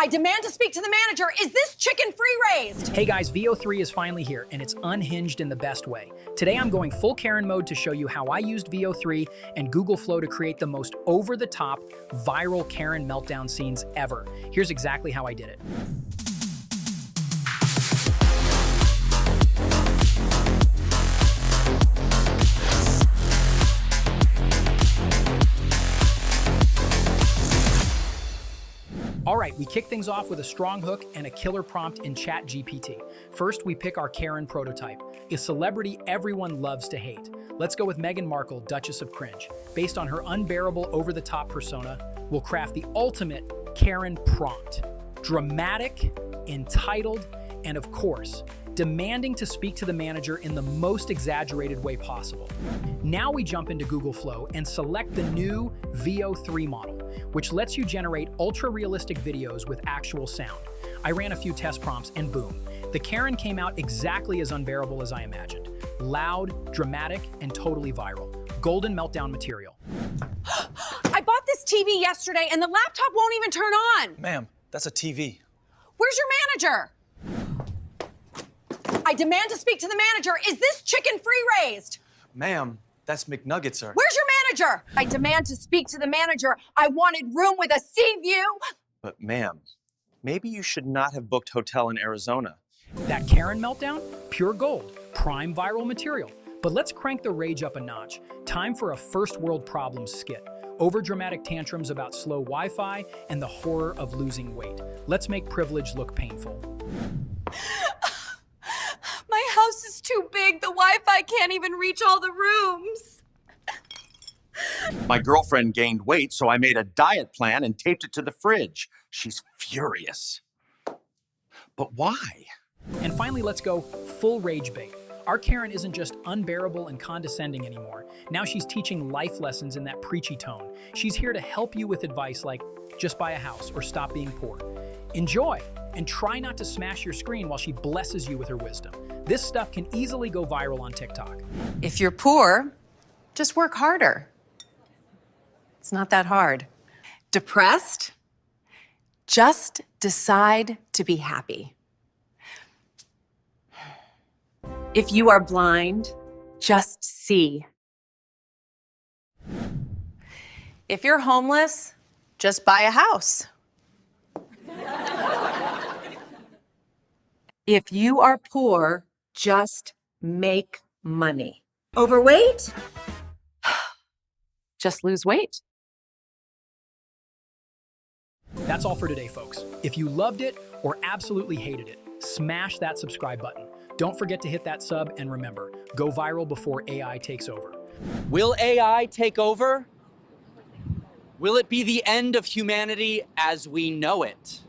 I demand to speak to the manager. Is this chicken free-raised? Hey guys, VO3 is finally here, and it's unhinged in the best way. Today I'm going full Karen mode to show you how I used VO3 and Google Flow to create the most over-the-top, viral Karen meltdown scenes ever. Here's exactly how I did it. All right, we kick things off with a strong hook and a killer prompt in ChatGPT. First, we pick our Karen prototype, a celebrity everyone loves to hate. Let's go with Meghan Markle, Duchess of Cringe. Based on her unbearable, over-the-top persona, we'll craft the ultimate Karen prompt. Dramatic, entitled, and of course, demanding to speak to the manager in the most exaggerated way possible. Now we jump into Google Flow and select the new VO3 model, which lets you generate ultra-realistic videos with actual sound. I ran a few test prompts and boom, the Karen came out exactly as unbearable as I imagined. Loud, dramatic, and totally viral. Golden meltdown material. I bought this TV yesterday and the laptop won't even turn on. Ma'am, that's a TV. Where's your manager? I demand to speak to the manager. Is this chicken free-raised? Ma'am, that's McNuggets, sir. Where's your manager? I demand to speak to the manager. I wanted room with a sea view. But ma'am, maybe you should not have booked hotel in Arizona. That Karen meltdown? Pure gold, prime viral material. But let's crank the rage up a notch. Time for a first world problems skit. Overdramatic tantrums about slow Wi-Fi and the horror of losing weight. Let's make privilege look painful. My house is too big. The Wi-Fi can't even reach all the rooms. My girlfriend gained weight, so I made a diet plan and taped it to the fridge. She's furious. But why? And finally, let's go full rage bait. Our Karen isn't just unbearable and condescending anymore. Now she's teaching life lessons in that preachy tone. She's here to help you with advice like, just buy a house or stop being poor. Enjoy, and try not to smash your screen while she blesses you with her wisdom. This stuff can easily go viral on TikTok. If you're poor, just work harder. It's not that hard. Depressed? Just decide to be happy. If you are blind, just see. If you're homeless, just buy a house. If you are poor, just make money. Overweight? Just lose weight. That's all for today, folks. If you loved it or absolutely hated it, smash that subscribe button. Don't forget to hit that sub, and remember, go viral before AI takes over. Will AI take over? Will it be the end of humanity as we know it?